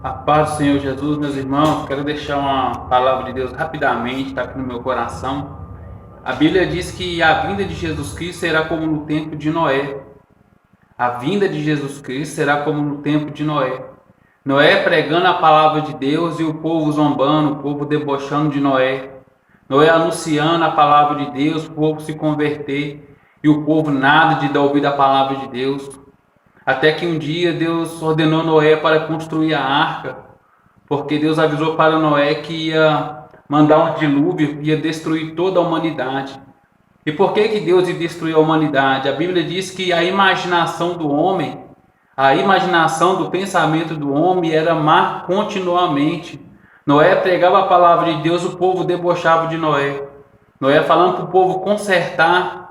A paz do Senhor Jesus, meus irmãos, quero deixar uma palavra de Deus rapidamente, está aqui no meu coração. A Bíblia diz que a vinda de Jesus Cristo será como no tempo de Noé. A vinda de Jesus Cristo será como no tempo de Noé. Noé pregando a palavra de Deus e o povo zombando, o povo debochando de Noé. Noé anunciando a palavra de Deus, o povo se converter e o povo nada de dar ouvido à palavra de Deus. Até que um dia Deus ordenou Noé para construir a arca, porque Deus avisou para Noé que ia mandar um dilúvio, ia destruir toda a humanidade. E por que Deus ia destruir a humanidade? A Bíblia diz que a imaginação do homem, a imaginação do pensamento do homem era má continuamente. Noé pregava a palavra de Deus, o povo debochava de Noé. Noé falando para o povo consertar,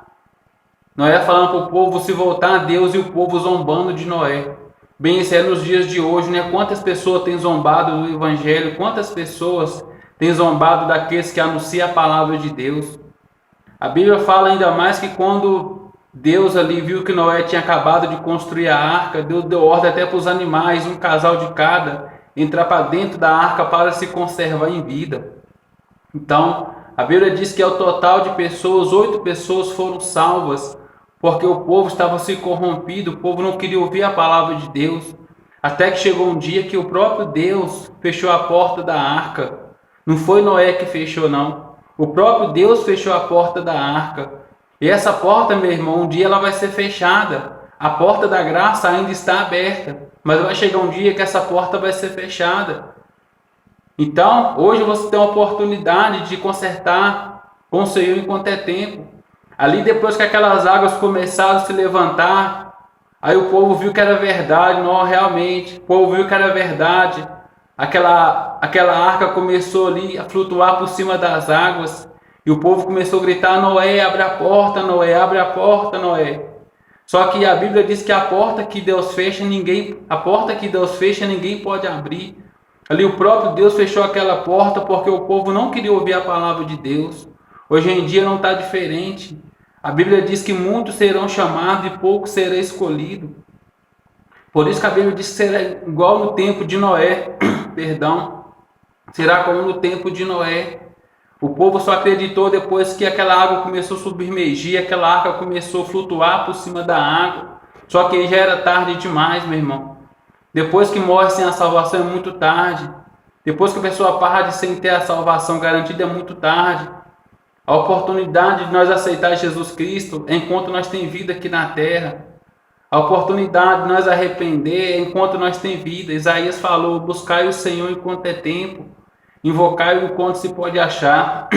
Noé falando para o povo se voltar a Deus e o povo zombando de Noé. Bem, isso é nos dias de hoje, né? Quantas pessoas têm zombado do Evangelho, quantas pessoas têm zombado daqueles que anunciam a palavra de Deus. A Bíblia fala ainda mais que quando Deus ali viu que Noé tinha acabado de construir a arca, Deus deu ordem até para os animais, um casal de cada, entrar para dentro da arca para se conservar em vida. Então, a Bíblia diz que ao total de pessoas, 8 pessoas foram salvas, porque o povo estava se corrompido, o povo não queria ouvir a palavra de Deus. Até que chegou um dia que o próprio Deus fechou a porta da arca. Não foi Noé que fechou, não. O próprio Deus fechou a porta da arca. E essa porta, meu irmão, um dia ela vai ser fechada. A porta da graça ainda está aberta, mas vai chegar um dia que essa porta vai ser fechada. Então, hoje você tem a oportunidade de consertar com o Senhor enquanto é tempo. Ali depois que aquelas águas começaram a se levantar, aí o povo viu que era verdade, não realmente, o povo viu que era verdade. Aquela arca começou ali a flutuar por cima das águas, e o povo começou a gritar: Noé, abre a porta, Noé, abre a porta, Noé. Só que a Bíblia diz que a porta que Deus fecha, ninguém pode abrir. Ali o próprio Deus fechou aquela porta porque o povo não queria ouvir a palavra de Deus. Hoje em dia não está diferente. A Bíblia diz que muitos serão chamados e poucos serão escolhidos. Por isso que a Bíblia diz que será igual no tempo de Noé. Perdão. Será como no tempo de Noé. O povo só acreditou depois que aquela água começou a submergir, aquela arca começou a flutuar por cima da água. Só que já era tarde demais, meu irmão. Depois que morre sem a salvação é muito tarde. Depois que a pessoa parte sem ter a salvação garantida é muito tarde. A oportunidade de nós aceitar Jesus Cristo é enquanto nós temos vida aqui na terra. A oportunidade de nós arrepender é enquanto nós temos vida. Isaías falou: buscai o Senhor enquanto é tempo, invocai-o enquanto se pode achar.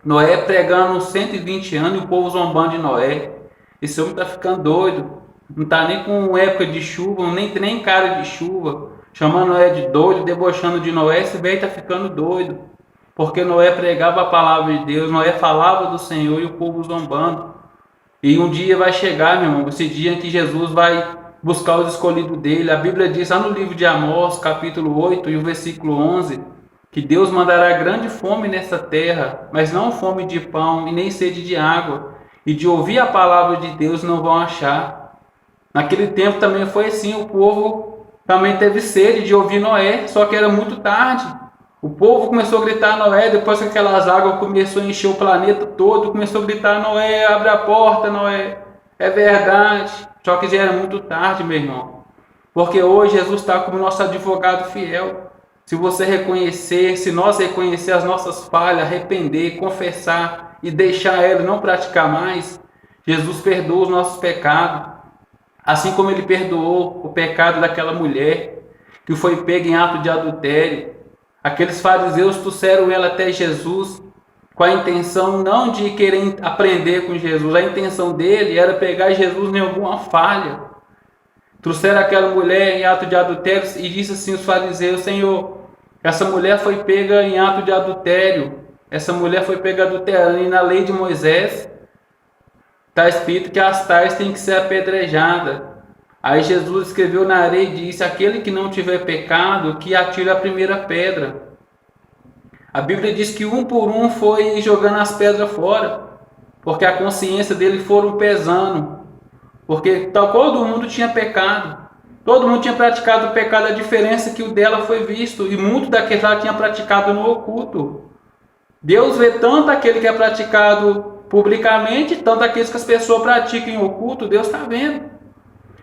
Noé pregando 120 anos e o povo zombando de Noé. Esse homem está ficando doido. Não está nem com época de chuva, nem cara de chuva. Chamando Noé de doido, debochando de Noé. Esse velho está ficando doido. Porque Noé pregava a palavra de Deus, Noé falava do Senhor e o povo zombando. E um dia vai chegar, meu irmão, esse dia em que Jesus vai buscar os escolhidos dele. A Bíblia diz lá no livro de Amós, capítulo 8 e o versículo 11, que Deus mandará grande fome nessa terra, mas não fome de pão e nem sede de água. E de ouvir a palavra de Deus não vão achar. Naquele tempo também foi assim, o povo também teve sede de ouvir Noé, só que era muito tarde. O povo começou a gritar Noé, depois que aquelas águas começou a encher o planeta todo, começou a gritar Noé, abre a porta, Noé. É verdade. Só que já era muito tarde, meu irmão. Porque hoje Jesus está como nosso advogado fiel. Se você reconhecer, se nós reconhecer as nossas falhas, arrepender, confessar e deixar ela, não praticar mais, Jesus perdoa os nossos pecados. Assim como ele perdoou o pecado daquela mulher que foi pega em ato de adultério. Aqueles fariseus trouxeram ela até Jesus com a intenção não de querer aprender com Jesus. A intenção dele era pegar Jesus em alguma falha. Trouxeram aquela mulher em ato de adultério e disse assim os fariseus: Senhor, essa mulher foi pega em ato de adultério. Essa mulher foi pega adulterando. E na lei de Moisés está escrito que as tais têm que ser apedrejadas. Aí Jesus escreveu na areia e disse: aquele que não tiver pecado, que atire a primeira pedra. A Bíblia diz que um por um foi jogando as pedras fora, porque a consciência dele foram pesando, porque tal todo mundo tinha pecado. Todo mundo tinha praticado o pecado, a diferença é que o dela foi visto, e muito daquele ela tinha praticado no oculto. Deus vê tanto aquele que é praticado publicamente, tanto aqueles que as pessoas praticam em oculto, Deus está vendo.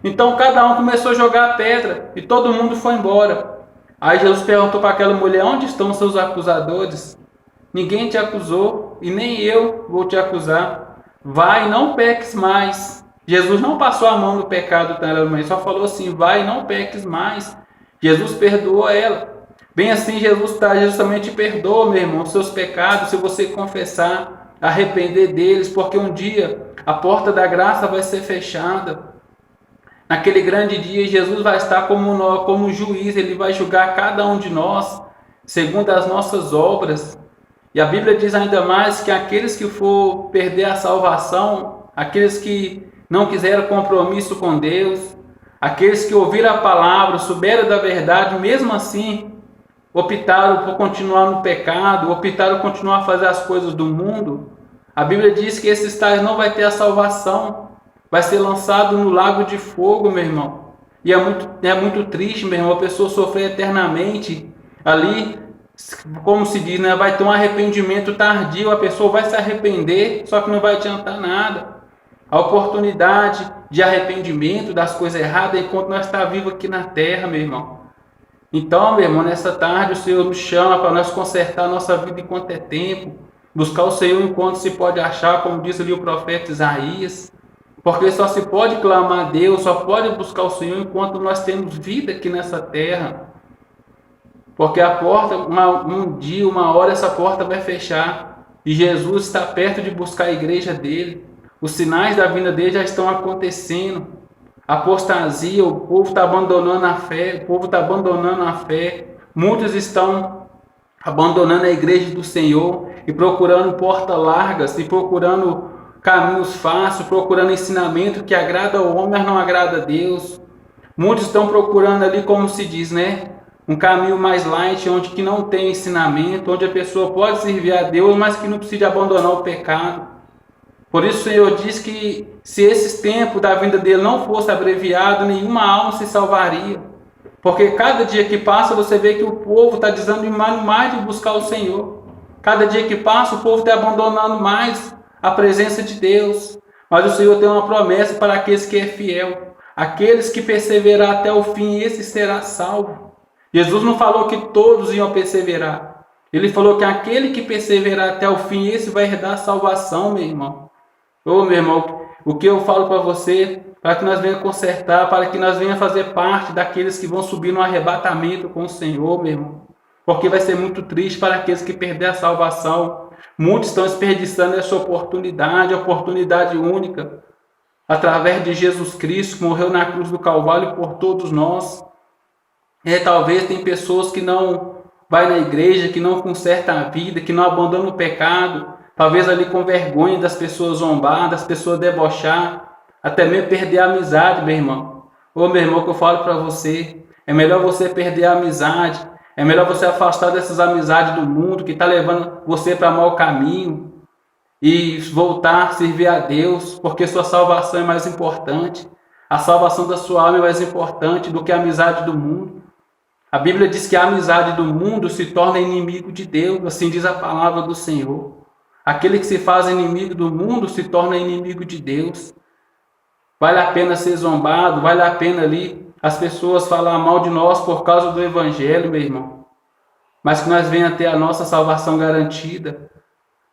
Então cada um começou a jogar a pedra, e todo mundo foi embora. Aí Jesus perguntou para aquela mulher, onde estão os seus acusadores? Ninguém te acusou, e nem eu vou te acusar. Vai e não peques mais. Jesus não passou a mão no pecado dela, mas só falou assim, vai e não peques mais. Jesus perdoou ela. Bem assim, Jesus também te perdoa, meu irmão, os seus pecados, se você confessar, arrepender deles, porque um dia a porta da graça vai ser fechada. Naquele grande dia, Jesus vai estar como juiz, ele vai julgar cada um de nós, segundo as nossas obras. E a Bíblia diz ainda mais que aqueles que for perder a salvação, aqueles que não quiseram compromisso com Deus, aqueles que ouviram a palavra, souberam da verdade, mesmo assim, optaram por continuar no pecado, optaram por continuar a fazer as coisas do mundo, a Bíblia diz que esses tais não vai ter a salvação, vai ser lançado no lago de fogo, meu irmão. E é muito triste, meu irmão, a pessoa sofrer eternamente ali, como se diz, né? Vai ter um arrependimento tardio, a pessoa vai se arrepender, só que não vai adiantar nada. A oportunidade de arrependimento das coisas erradas enquanto nós estamos vivos aqui na terra, meu irmão. Então, meu irmão, nessa tarde o Senhor nos chama para nós consertar a nossa vida enquanto é tempo, buscar o Senhor enquanto se pode achar, como diz ali o profeta Isaías, porque só se pode clamar a Deus, só pode buscar o Senhor enquanto nós temos vida aqui nessa terra. Porque a porta, um dia, uma hora, essa porta vai fechar. E Jesus está perto de buscar a igreja dele. Os sinais da vinda dele já estão acontecendo. Apostasia, o povo está abandonando a fé. O povo está abandonando a fé. Muitos estão abandonando a igreja do Senhor e procurando portas largas e procurando caminhos fáceis, procurando ensinamento que agrada ao homem, mas não agrada a Deus. Muitos estão procurando ali, como se diz, né? Um caminho mais light, onde que não tem ensinamento, onde a pessoa pode servir a Deus, mas que não precisa abandonar o pecado. Por isso o Senhor diz que se esses tempos da vinda dele não fosse abreviado, nenhuma alma se salvaria. Porque cada dia que passa você vê que o povo está desanimando mais de buscar o Senhor. Cada dia que passa o povo está abandonando mais a presença de Deus. Mas o Senhor tem uma promessa para aqueles que é fiel. Aqueles que perseverar até o fim, esse será salvo. Jesus não falou que todos iam perseverar. Ele falou que aquele que perseverar até o fim, esse vai herdar a salvação, meu irmão. Ô, meu irmão, o que eu falo para você, para que nós venhamos consertar, para que nós venhamos fazer parte daqueles que vão subir no arrebatamento com o Senhor, meu irmão. Porque vai ser muito triste para aqueles que perderem a salvação. Muitos estão desperdiçando essa oportunidade única, através de Jesus Cristo, que morreu na cruz do Calvário por todos nós. Talvez tem pessoas que não vai na igreja, que não conserta a vida, que não abandona o pecado, talvez ali com vergonha das pessoas zombar, das pessoas debochar, até mesmo perder a amizade, meu irmão. Ô, meu irmão, que eu falo para você, é melhor você perder a amizade, é melhor você afastar dessas amizades do mundo que está levando você para mau caminho e voltar a servir a Deus, porque sua salvação é mais importante. A salvação da sua alma é mais importante do que a amizade do mundo. A Bíblia diz que a amizade do mundo se torna inimigo de Deus, assim diz a palavra do Senhor. Aquele que se faz inimigo do mundo se torna inimigo de Deus. Vale a pena ser zombado, vale a pena ali as pessoas falar mal de nós por causa do Evangelho, meu irmão. Mas que nós venhamos ter a nossa salvação garantida.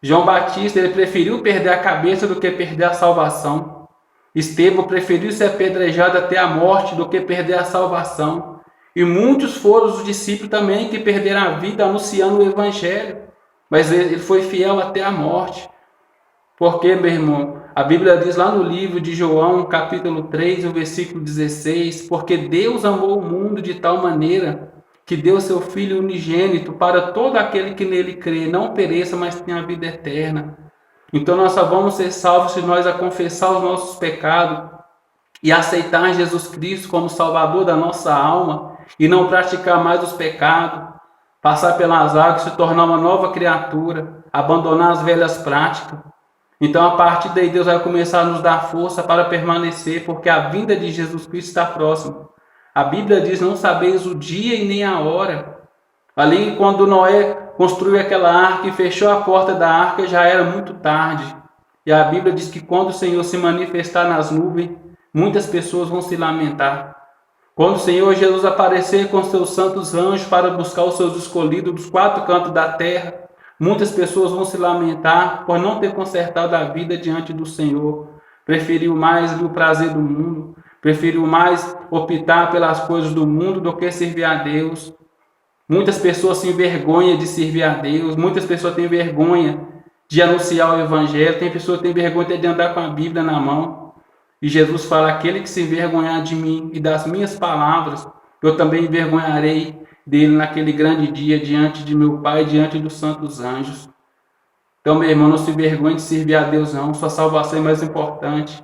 João Batista, ele preferiu perder a cabeça do que perder a salvação. Estevão preferiu ser apedrejado até a morte do que perder a salvação. E muitos foram os discípulos também que perderam a vida anunciando o Evangelho. Mas ele foi fiel até a morte. Porque, meu irmão, a Bíblia diz lá no livro de João, capítulo 3, o versículo 16, porque Deus amou o mundo de tal maneira que deu seu Filho unigênito para todo aquele que nele crê, não pereça, mas tenha a vida eterna. Então nós só vamos ser salvos se nós confessar os nossos pecados e aceitar Jesus Cristo como Salvador da nossa alma e não praticar mais os pecados, passar pelas águas, se tornar uma nova criatura, abandonar as velhas práticas. Então, a partir daí, Deus vai começar a nos dar força para permanecer, porque a vinda de Jesus Cristo está próxima. A Bíblia diz: não sabeis o dia e nem a hora. Ali, quando Noé construiu aquela arca e fechou a porta da arca, já era muito tarde. E a Bíblia diz que quando o Senhor se manifestar nas nuvens, muitas pessoas vão se lamentar. Quando o Senhor Jesus aparecer com seus santos anjos para buscar os seus escolhidos dos quatro cantos da terra, muitas pessoas vão se lamentar por não ter consertado a vida diante do Senhor. Preferiu mais o prazer do mundo, preferiu mais optar pelas coisas do mundo do que servir a Deus. Muitas pessoas se envergonham de servir a Deus, muitas pessoas têm vergonha de anunciar o Evangelho, tem pessoas que têm vergonha de andar com a Bíblia na mão. E Jesus fala: aquele que se envergonhar de mim e das minhas palavras, eu também envergonharei dele naquele grande dia diante de meu Pai, diante dos santos anjos. Então, meu irmão, não se envergonhe de servir a Deus não, sua salvação é mais importante.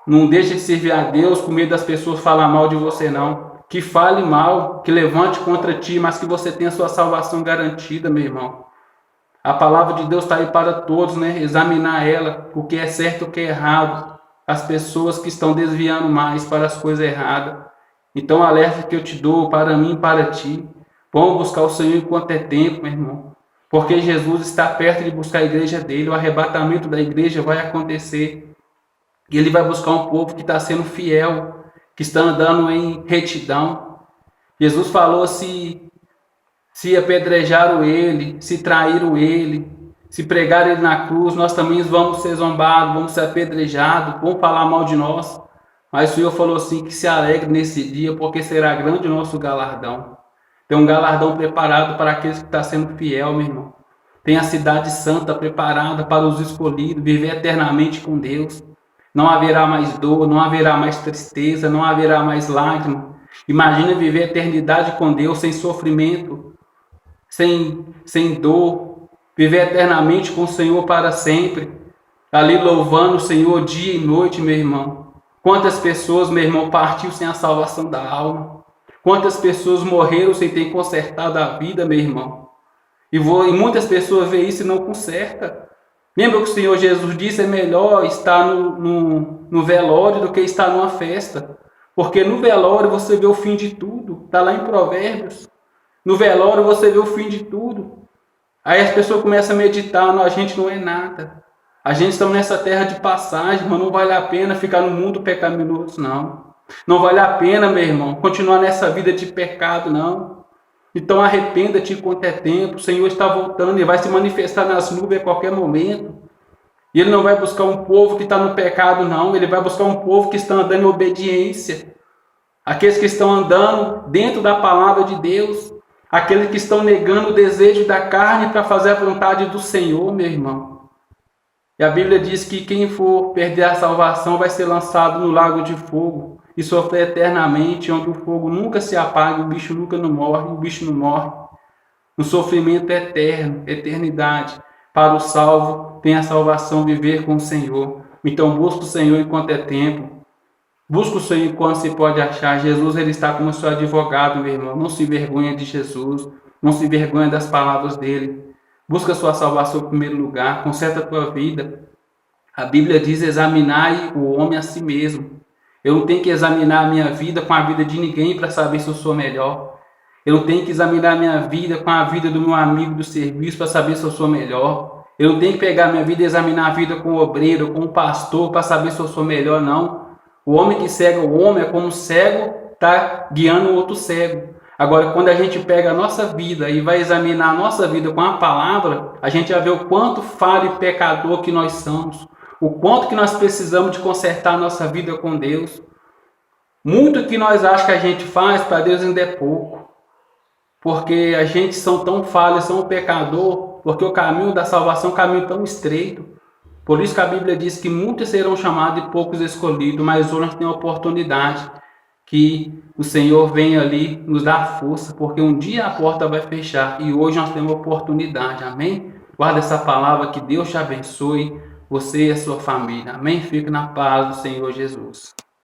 Não deixe de servir a Deus com medo das pessoas falar mal de você não. Que fale mal, que levante contra ti, mas que você tenha sua salvação garantida, meu irmão. A palavra de Deus está aí para todos, né? Examinar ela, o que é certo e o que é errado. As pessoas que estão desviando mais para as coisas erradas. Então, o alerta que eu te dou para mim e para ti: vamos buscar o Senhor enquanto é tempo, meu irmão. Porque Jesus está perto de buscar a igreja dele. O arrebatamento da igreja vai acontecer. E ele vai buscar um povo que está sendo fiel, que está andando em retidão. Jesus falou: se apedrejaram ele, se traíram ele, se pregaram ele na cruz, nós também vamos ser zombados, vamos ser apedrejados, vão falar mal de nós. Mas o Senhor falou assim: que se alegre nesse dia, porque será grande o nosso galardão. Tem um galardão preparado para aqueles que estão sendo fiel, meu irmão. Tem a cidade santa preparada para os escolhidos, viver eternamente com Deus. Não haverá mais dor, não haverá mais tristeza, não haverá mais lágrima. Imagina viver a eternidade com Deus sem sofrimento, sem dor, viver eternamente com o Senhor para sempre, ali louvando o Senhor dia e noite, meu irmão. Quantas pessoas, meu irmão, partiu sem a salvação da alma? Quantas pessoas morreram sem ter consertado a vida, meu irmão? E muitas pessoas veem isso e não consertam. Lembra que o Senhor Jesus disse: é melhor estar no velório do que estar numa festa. Porque no velório você vê o fim de tudo. Está lá em Provérbios. No velório você vê o fim de tudo. Aí as pessoas começam a meditar: não, a gente não é nada. A gente está nessa terra de passagem, mas não vale a pena ficar no mundo pecaminoso, não. Não vale a pena, meu irmão, continuar nessa vida de pecado, não. Então arrependa-te enquanto é tempo. O Senhor está voltando e vai se manifestar nas nuvens a qualquer momento. E Ele não vai buscar um povo que está no pecado, não. Ele vai buscar um povo que está andando em obediência. Aqueles que estão andando dentro da palavra de Deus. Aqueles que estão negando o desejo da carne para fazer a vontade do Senhor, meu irmão. E a Bíblia diz que quem for perder a salvação vai ser lançado no lago de fogo e sofrer eternamente, onde o fogo nunca se apaga, o bicho nunca não morre, o bicho não morre. Um sofrimento eterno, eternidade. Para o salvo, tem a salvação, viver com o Senhor. Então busca o Senhor enquanto é tempo. Busca o Senhor enquanto se pode achar. Jesus, Ele está como seu advogado, meu irmão. Não se envergonha de Jesus. Não se envergonha das palavras dele. Busca a sua salvação em primeiro lugar. Conserta a tua vida. A Bíblia diz: examinai o homem a si mesmo. Eu não tenho que examinar a minha vida com a vida de ninguém para saber se eu sou melhor. Eu não tenho que examinar a minha vida com a vida do meu amigo do serviço para saber se eu sou melhor. Eu não tenho que pegar a minha vida e examinar a vida com o obreiro, com o pastor, para saber se eu sou melhor, não. O homem que cega o homem é como um cego está guiando o outro cego. Agora, quando a gente pega a nossa vida e vai examinar a nossa vida com a palavra, a gente vai ver o quanto falho e pecador que nós somos. O quanto que nós precisamos de consertar a nossa vida com Deus. Muito que nós achamos que a gente faz, para Deus ainda é pouco. Porque a gente são tão falhos, são um pecador, porque o caminho da salvação é um caminho tão estreito. Por isso que a Bíblia diz que muitos serão chamados e poucos escolhidos, mas hoje nós temos a oportunidade que o Senhor venha ali nos dar força, porque um dia a porta vai fechar e hoje nós temos a oportunidade, amém? Guarda essa palavra, que Deus te abençoe, você e a sua família, amém? Fique na paz do Senhor Jesus.